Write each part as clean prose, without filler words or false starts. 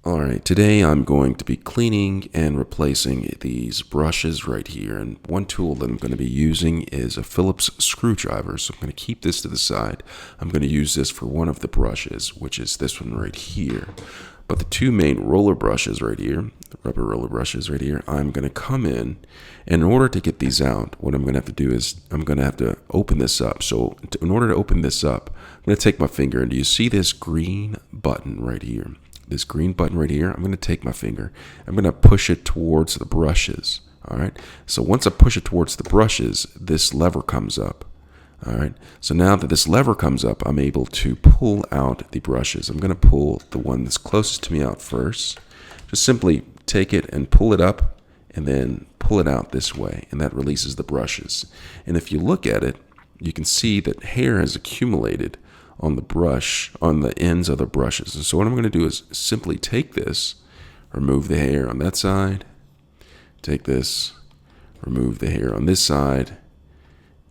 Alright, today I'm going to be cleaning and replacing these brushes right here, and one tool that I'm going to be using is a Phillips screwdriver. So I'm going to keep this to the side. I'm going to use this for one of the brushes, which is this one right here. But the two main roller brushes right here, the rubber roller brushes right here, I'm going to come in order to get these out, what I'm going to have to do is I'm going to have to open this up. So in order to open this up, I'm going to take my finger, and do you see this green button right here? This green button right here, I'm going to take my finger, I'm going to push it towards the brushes. All right. So once I push it towards the brushes, this lever comes up. All right. So now that this lever comes up, I'm able to pull out the brushes. I'm going to pull the one that's closest to me out first. Just simply take it and pull it up and then pull it out this way. And that releases the brushes. And if you look at it, you can see that hair has accumulated on the brush, on the ends of the brushes. And so what I'm going to do is simply take this, remove the hair on that side, take this, remove the hair on this side,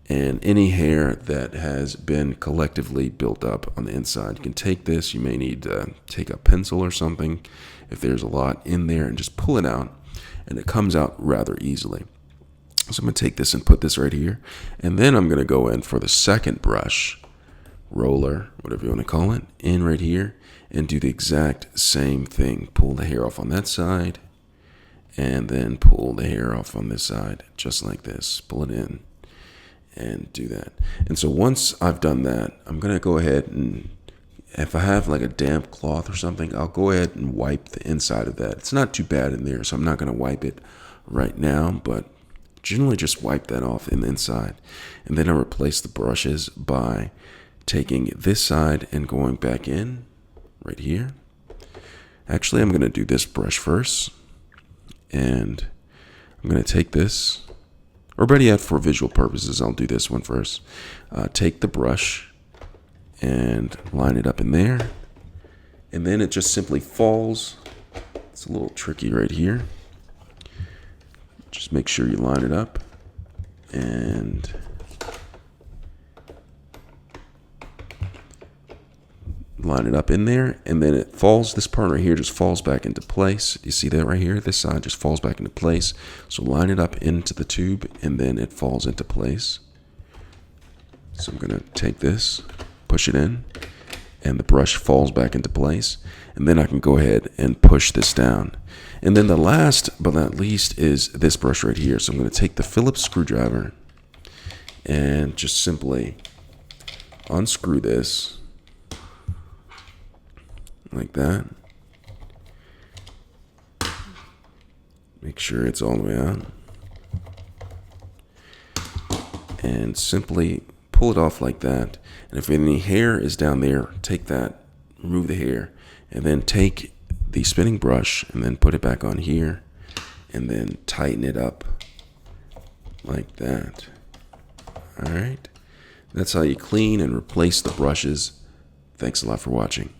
and any hair that has been collectively built up on the inside. You can take this, you may need to take a pencil or something if there's a lot in there, and just pull it out, and it comes out rather easily. So I'm going to take this and put this right here, and then I'm going to go in for the second brush, roller, whatever you want to call it, in right here, and do the exact same thing. Pull the hair off on that side, and then pull the hair off on this side, just like this. Pull it in, and do that. And so once I've done that, I'm going to go ahead and, if I have like a damp cloth or something, I'll go ahead and wipe the inside of that. It's not too bad in there, so I'm not going to wipe it right now, but generally just wipe that off in the inside. And then I'll replace the brushes by taking this side and going back in right here. Actually, I'm going to do this brush first, and I'm going to take this, or better yet, for visual purposes, I'll do this one first. Take the brush and line it up in there, and then it just simply falls. It's a little tricky right here. Just make sure you line it up, and line it up in there, and then it falls. This part right here just falls back into place. You see that right here? This side just falls back into place. So line it up into the tube, and then it falls into place. So I'm going to take this, push it in, and the brush falls back into place. And then I can go ahead and push this down. And then the last but not least is this brush right here. So I'm going to take the Phillips screwdriver and just simply unscrew this like that. Make sure it's all the way out, and simply pull it off like that. And if any hair is down there, take that, remove the hair, and then take the spinning brush and then put it back on here, and then tighten it up like that. All right, that's how you clean and replace the brushes. Thanks a lot for watching.